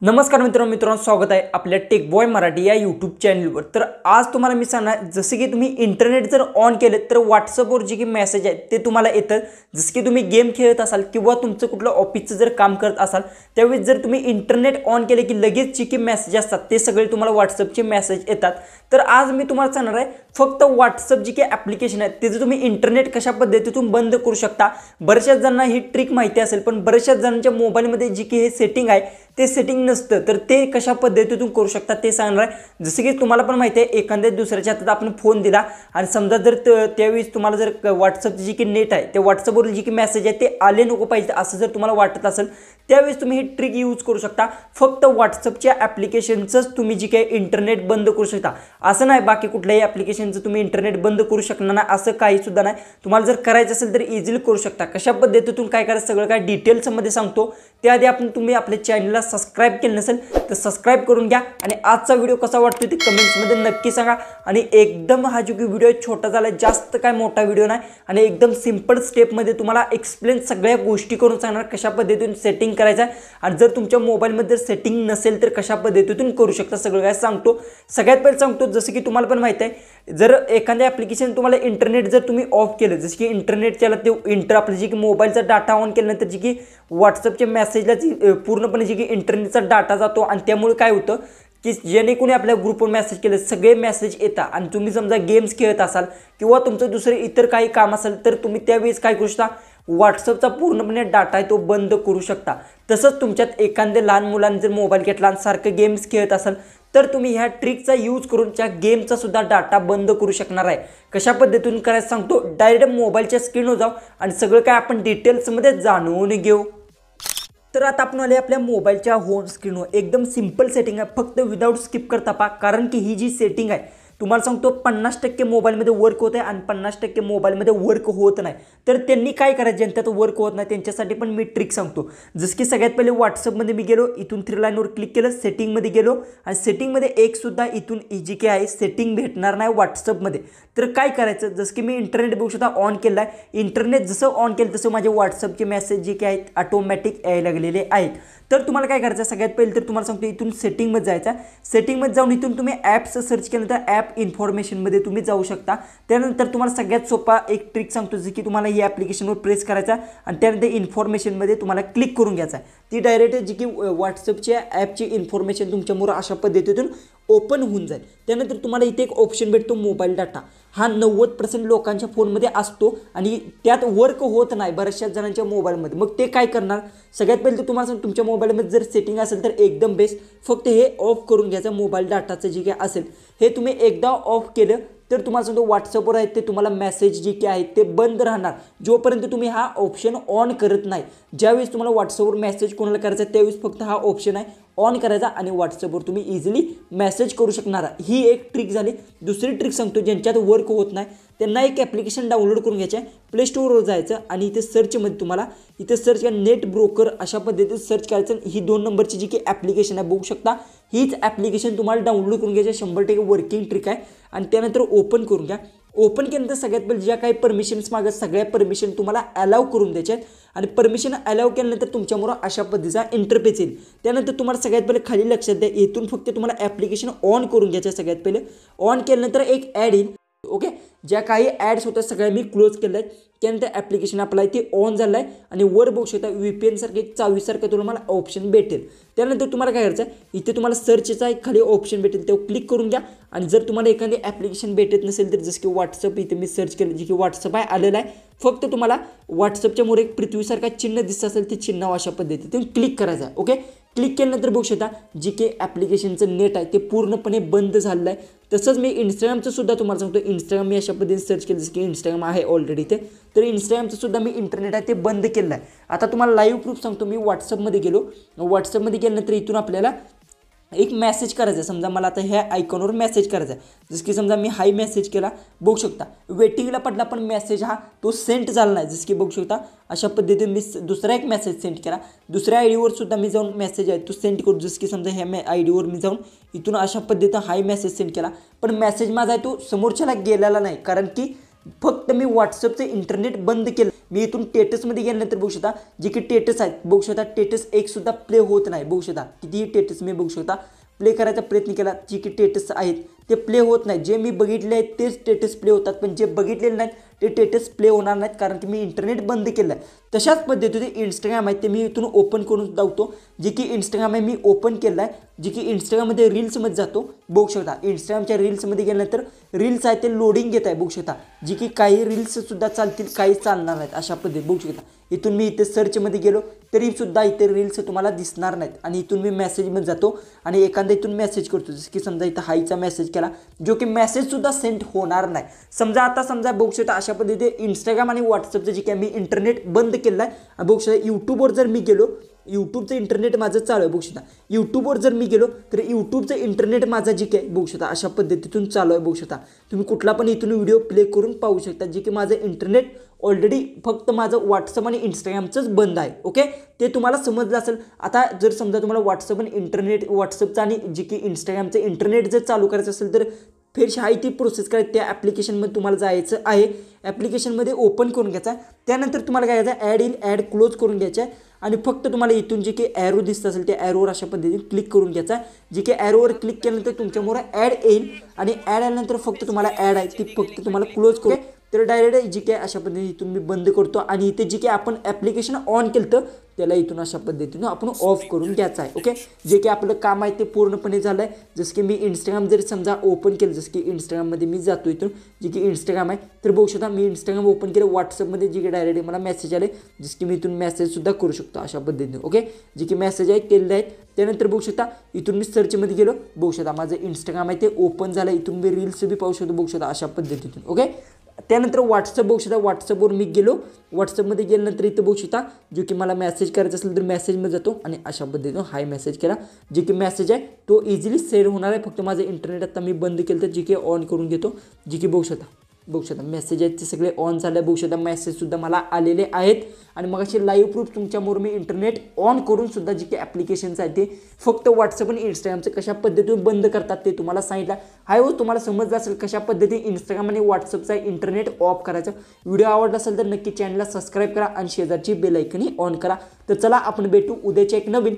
नमस्कार मित्रांनो स्वागत आहे आपल्या टेक बॉय मराठी या यूट्यूब चॅनलवर। तर आज तुम्हाला मी सांगणार जसे की तुम्ही इंटरनेट जर ऑन केले तर व्हॉट्सअपवर जे की मेसेज आहेत ते तुम्हाला येतात। जसे की तुम्ही गेम खेळत असाल किंवा तुमचं कुठलं ऑफिसचं जर काम करत असाल त्यावेळी जर तुम्ही इंटरनेट ऑन केले की लगेच जे की मेसेज असतात ते सगळे तुम्हाला व्हॉट्सअपचे मेसेज येतात। तर आज मी तुम्हाला सांगणार आहे फक्त व्हॉट्सअप जे की ॲप्लिकेशन आहे त्याचं तुम्ही इंटरनेट कशा पद्धतीतून बंद करू शकता। बऱ्याच जणांना ही ट्रिक माहिती असेल पण बऱ्याच जणांच्या मोबाईलमध्ये जी की हे सेटिंग आहे ते सेटिंग नसतं, तर ते कशा पद्धतीतून करू शकता ते सांगणार आहे। जसे की तुम्हाला पण माहिती आहे एखाद्या दुसऱ्याच्या हातात आपण फोन दिला आणि समजा जर त्यावेळेस तुम्हाला जर व्हॉट्सअपची जी की नेट आहे त्या व्हॉट्सअपवर जी की मेसेज आहे ते आले नको पाहिजे असं जर तुम्हाला वाटत असेल त्यावेळेस तुम्ही ही ट्रिक यूज करू शकता। फक्त व्हॉट्सअपच्या ॲप्लिकेशनचंच तुम्ही जी काही इंटरनेट बंद करू शकता, असं नाही बाकी कुठल्याही ॲप्लिकेशनचं तुम्ही इंटरनेट बंद करू शकणार नाही असं काही सुद्धा नाही। तुम्हाला जर करायचं असेल तर इझिली करू शकता। कशा पद्धतीतून काय करायचं सगळं काय डिटेल्समध्ये सांगतो। त्याआधी आपण तुम्ही आपल्या चॅनलला सबस्क्राइब केलं नसेल तर सबस्क्राइब करून घ्या आणि आजचा व्हिडिओ कसा वाटतोय ते कमेंट्समध्ये नक्की सांगा। आणि एकदम हा जो की व्हिडिओ छोटा झाला, जास्त काय मोठा व्हिडिओ नाही आणि एकदम सिंपल स्टेपमध्ये तुम्हाला एक्सप्लेन सगळ्या गोष्टी करून सांगणार कशा पद्धतीतून सेटिंग करायचं आहे आणि जर तुमच्या मोबाईलमध्ये जर सेटिंग नसेल तर कशा पद्धतीतून करू शकता सगळं काय सांगतो। सगळ्यात पहिले सांगतो जसं की तुम्हाला पण माहिती आहे जर एखाद्या ॲप्लिकेशन तुम्हाला इंटरनेट जर तुम्ही ऑफ केलं, जसं की इंटरनेट केलं ते आपलं जे की मोबाईलचा डाटा ऑन केल्यानंतर जी की व्हॉट्सअपच्या मेसेजला पूर्णपणे जे की इंटरनेटचा डाटा जातो आणि त्यामुळे काय होतं की ज्याने कोणी आपल्या ग्रुपवर मेसेज केले सगळे मेसेज येतात आणि तुम्ही समजा गेम्स खेळत असाल किंवा तुमचं दुसरे इतर काही काम असेल तर तुम्ही त्यावेळेस काय करू शकता व्हॉट्सअपचा पूर्णपणे डाटा आहे तो बंद करू शकता। तसंच तुमच्यात एखाद्या लहान मुलांनी जर मोबाईल घेतला आणि सारखं गेम्स खेळत असाल तर तुम्ही ह्या ट्रिकचा यूज करून त्या गेमचा सुद्धा डाटा बंद करू शकणार आहे। कशा पद्धतीतून करायचं सांगतो, डायरेक्ट मोबाईलच्या स्क्रीनवर जाऊ आणि सगळं काय आपण डिटेल्समध्ये जाणून घेऊ। तर आता आपण आले आपल्या मोबाईलच्या होम स्क्रीनवर। एकदम सिंपल सेटिंग आहे, फक्त विदाऊट स्किप करता पहा, कारण की ही जी सेटिंग आहे तुम्हाला सांगतो 50% मोबाईलमध्ये वर्क होत आहे आणि 50% मोबाईलमध्ये वर्क होत नाही। तर त्यांनी काय करायचं ज्यांच्यात वर्क होत नाही त्यांच्यासाठी पण मी ट्रिक सांगतो। जसं की सगळ्यात पहिले व्हॉट्सअपमध्ये मी गेलो, इथून 3 लाईनवर क्लिक केलं, सेटिंगमध्ये गेलो आणि सेटिंगमध्ये एक सुद्धा इथून जी काय आहे सेटिंग भेटणार नाही व्हॉट्सअपमध्ये। तर काय करायचं, जसं की मी इंटरनेट बघू शकता ऑन केलं आहे, इंटरनेट जसं ऑन केलं तसं माझे व्हॉट्सअपचे मेसेज जे काय आहेत ऑटोमॅटिक यायला लागलेले आहेत। तर तुम्हाला काय करायचं सगळ्यात पहिले तर तुम्हाला सांगतो इथून सेटिंगमध्ये जायचं, सेटिंगमध्ये जाऊन इथून तुम्ही ॲप्स सर्च केलं तर ॲप इन्फॉर्मेशनमध्ये तुम्ही जाऊ शकता। त्यानंतर तुम्हाला सगळ्यात सोपा एक ट्रिक सांगतो जी की तुम्हाला ही ॲप्लिकेशनवर प्रेस करायचा आणि त्यानंतर इन्फॉर्मेशनमध्ये तुम्हाला क्लिक करून घ्यायचा आहे। ती डायरेक्ट जी की व्हॉट्सअपच्या ॲपची इन्फॉर्मेशन तुमच्यामुळे अशा पद्धतीतून ओपन होऊन जाईल। त्यानंतर तुम्हाला इथे एक ऑप्शन भेटतो मोबाईल डाटा, हा 90% लोकांच्या फोनमध्ये असतो आणि त्यात वर्क होत नाही बऱ्याचशा जणांच्या मोबाईलमध्ये। मग ते काय करणार, सगळ्यात पहिले तर तुम्हाला तुमच्या मोबाईलमध्ये जर सेटिंग असेल तर एकदम बेस्ट, फक्त हे ऑफ करून घ्यायचं मोबाईल डाटाचं जे काय असेल हे तुम्ही एकदा ऑफ केलं तर तुम्हाला सांगतो व्हॉट्सअपवर आहेत ते तुम्हाला मेसेज जे काय आहेत ते बंद राहणार जोपर्यंत तुम्ही हा ऑप्शन ऑन करत नाही। ज्यावेळेस तुम्हाला व्हॉट्सअपवर मेसेज कोणाला करायचा त्यावेळेस फक्त हा ऑप्शन आहे ऑन करायचा आणि व्हॉट्सअपवर तुम्ही इझिली मेसेज करू शकणार। ही एक ट्रिक झाली। दुसरी ट्रिक सांगतो, ज्यांच्यात वर्क होत नाही त्यांना एक ॲप्लिकेशन डाउनलोड करून घ्यायचं आहे, प्ले स्टोअरवर जायचं आणि इथे सर्चमध्ये तुम्हाला इथे सर्च करा नेट ब्रोकर अशा पद्धतीने सर्च करायचं। ही 2 नंबरची जी की ॲप्लिकेशन आहे बघू शकता, हीच ॲप्लिकेशन तुम्हाला डाउनलोड करून घ्यायची, 100% वर्किंग ट्रिक आहे। आणि त्यानंतर ओपन करून घ्या। ओपन केल्यानंतर सगळ्यात पहिले ज्या काही परमिशन्स मागत सगळ्या परमिशन तुम्हाला अलाव करून द्यायचे आहेत आणि परमिशन अलाव केल्यानंतर तुमच्यामुळे अशा पद्धतीचा इंटरफेस येईल। त्यानंतर तुम्हाला सगळ्यात पहिले खाली लक्षात द्या इथून फक्त तुम्हाला ॲप्लिकेशन ऑन करून घ्यायचं आहे। सगळ्यात पहिले ऑन केल्यानंतर एक ॲड येईल, ओके, ज्या काही ॲड्स होत्या सगळ्या मी क्लोज केल्या आहेत। त्यानंतर ॲप्लिकेशन आपला इथे ऑन झालं आहे आणि वर बघू शकता VPN सारखं एक चावीसारखं तुम्हाला ऑप्शन भेटेल। त्यानंतर तुम्हाला काय करायचं आहे इथे तुम्हाला सर्चचा एक खाली ऑप्शन भेटेल त्यावर क्लिक करून घ्या आणि जर तुम्हाला एखादी ॲप्लिकेशन भेटत नसेल तर जसं की व्हॉट्सअप इथे मी सर्च केलं जे की व्हॉट्सअप आहे आलेलं आहे, फक्त तुम्हाला व्हॉट्सअपच्या मोर एक पृथ्वीसारखा चिन्ह दिसत असेल ते चिन्ह अशा पद्धतीतून क्लिक करायचं आहे। ओके, क्लिक केल्यानंतर बघू शकता जी की ॲप्लिकेशनचं नेट आहे ते पूर्णपणे बंद झालेलं आहे। तसंच मी इंस्टाग्रामचं सुद्धा तुम्हाला सांगतो, इंस्टाग्राम मी अशा पद्धतीने सर्च केलं जसं की इंस्टाग्राम आहे ऑलरेडी ते, तर इंस्टाग्रामचं सुद्धा मी इंटरनेट आहे ते बंद केलं आहे। आता तुम्हाला लाईव्ह प्रूफ सांगतो, मी व्हॉट्सअपमध्ये गेलो, व्हॉट्सअपमध्ये गेल्यानंतर इथून आपल्याला एक मेसेज करायचा आहे। समजा मला आता ह्या आयकॉनवर मेसेज करायचा आहे, जसं की समजा मी हाय मेसेज केला, बघू शकता वेटिंगला पडला पण मेसेज हा तो सेंड झाला नाही। जसं की बघू शकता अशा पद्धतीने मी दुसरा एक मेसेज सेंड केला, दुसऱ्या आयडीवर सुद्धा मी जाऊन मेसेज आहे तो सेंड करू, जसं की समजा ह्या आयडीवर मी जाऊन इथून अशा पद्धतीने हाय मेसेज सेंड केला, पण मेसेज माझा आहे तो समोरच्याला गेलेला नाही कारण की फक्त मी व्हॉट्सअपचं इंटरनेट बंद केलं। मी इथून टेटसमध्ये गेल्यानंतर बघू शकता जे की टेटस आहेत बघू शकता टेटस एक सुद्धा प्ले होत नाही बघू शकता कितीही टेटस मी बघू शकता प्ले करायचा प्रयत्न केला जे की टेटस आहेत ते प्ले होत नाही जे मी बघितले आहेत तेच स्टेटस प्ले होतात पण जे बघितलेले नाहीत ते स्टेटस प्ले होणार नाहीत कारण की मी इंटरनेट बंद केलं आहे तशाच पद्धतीने इंस्टाग्राम आहे ते मी इथून ओपन करून दावतो जे की इंस्टाग्राम आहे मी ओपन केलं आहे जे की इंस्टाग्राममध्ये रील्समध्ये जातो बघू शकता इंस्टाग्रामच्या रील्समध्ये गेल्यानंतर रील्स आहे ते लोडिंग घेत आहे बघू शकता जे की काही रील्ससुद्धा चालतील काही चालणार नाहीत अशा पद्धती बघू शकता इथून मी इथे सर्चमध्ये गेलो तरीसुद्धा इथे रील्स तुम्हाला दिसणार नाहीत आणि इथून मी मेसेजमध्ये जातो आणि एखादा इथून मेसेज करतो जसं की समजा इथं हाईचा मेसेज केला जो की मेसेजसुद्धा सेंड होणार नाही समजा बघू शकता अशा पद्धतीने इंस्टाग्राम आणि व्हॉट्सअपचं जे काही मी इंटरनेट बंद केलं आहे बघू शकता यूट्यूबवर जर मी गेलो यूट्यूबचं इंटरनेट माझं चालू आहे बघू शकता यूट्यूबवर जर मी गेलो तर यूट्यूबचं इंटरनेट माझा जे काय बघू शकता अशा पद्धतीतून चालू आहे बघू शकता तुम्ही कुठला पण इथून व्हिडिओ प्ले करून पाहू शकता जे की माझं इंटरनेट ऑलरेडी फक्त माझं व्हॉट्सअप आणि इंस्टाग्रामचंच बंद आहे ओके ते तुम्हाला समजलं असेल आता जर समजा तुम्हाला व्हॉट्सअप आणि व्हॉट्सअपचं आणि जे की इंस्टाग्रामचं इंटरनेट जर चालू करायचं असेल तर फिरशी आहे ती प्रोसेस करायची त्या ॲप्लिकेशनमध्ये तुम्हाला जायचं आहे ॲप्लिकेशनमध्ये ओपन करून घ्यायचा त्यानंतर तुम्हाला काय करायचं ॲड इन ॲड क्लोज करून घ्यायचं आहे आणि फक्त तुम्हाला इथून जे काही ॲरो दिसत असेल त्या ॲरोवर अशा पद्धतीने क्लिक करून घ्यायचा जे की ॲरोवर क्लिक केल्यानंतर तुमच्यामुळे ॲड येईल आणि ॲड आल्यानंतर फक्त तुम्हाला ॲड आहे ती फक्त तुम्हाला क्लोज करू तर डायरेक्ट जी काय अशा पद्धतीने इथून मी बंद करतो आणि इथे जे काही आपण ॲप्लिकेशन ऑन केलं तर त्याला इथून अशा पद्धतीनं आपण ऑफ करून घ्यायचं आहे ओके जे की आपलं काम आहे ते पूर्णपणे झालं आहे जसं की मी इंस्टाग्राम जर समजा ओपन केलं जसं की इंस्टाग्राममध्ये मी जातो इथून जे की इंस्टाग्राम आहे तर बघू शकता मी इंस्टाग्राम ओपन केलं व्हॉट्सअपमध्ये जे की डायरेक्ट मला मेसेज आले जसं की मी इथून मेसेजसुद्धा करू शकतो अशा पद्धतीने ओके जे की मेसेज आहे केलेले आहेत त्यानंतर बघू शकता इथून मी सर्चमध्ये गेलो बघू शकता माझं इंस्टाग्राम आहे ते ओपन झालं इथून मी रील्स बी पाहू शकतो बघू शकता अशा पद्धतीतून ओके त्यानंतर व्हॉट्सअप बघू शकता व्हॉट्सअपवर मी गेलो व्हॉट्सअपमध्ये गेल्यानंतर इथं बघू शकता जो की मला मेसेज करायचा असेल तर मेसेजमध्ये जातो आणि अशा पद्धतीनं हाय मेसेज केला जे की मेसेज आहे तो इझिली सेंड होणार आहे फक्त माझं इंटरनेट आता मी बंद केलं तर जे की ऑन करून घेतो जे की बघू शकता मेसेज आहेत ते सगळे ऑन झाले बघू शकता मेसेजसुद्धा मला आलेले आहेत आणि मग असे लाईव्ह प्रूफ तुमच्यामुळे मी इंटरनेट ऑन करून सुद्धा जे काही ॲप्लिकेशन्स आहेत ते फक्त व्हॉट्सअप आणि इंस्टाग्रामचं कशा पद्धतीने बंद करतात ते तुम्हाला सांगितलं हाय हो तुम्हाला समजलं असेल कशा पद्धतीने इंस्टाग्राम आणि व्हॉट्सअपचा इंटरनेट ऑफ करायचं व्हिडिओ आवडला असेल तर नक्की चॅनलला सबस्क्राईब करा आणि शेजारची बेल आयकनही ऑन करा तर चला आपण भेटू उद्याच्या एक नवीन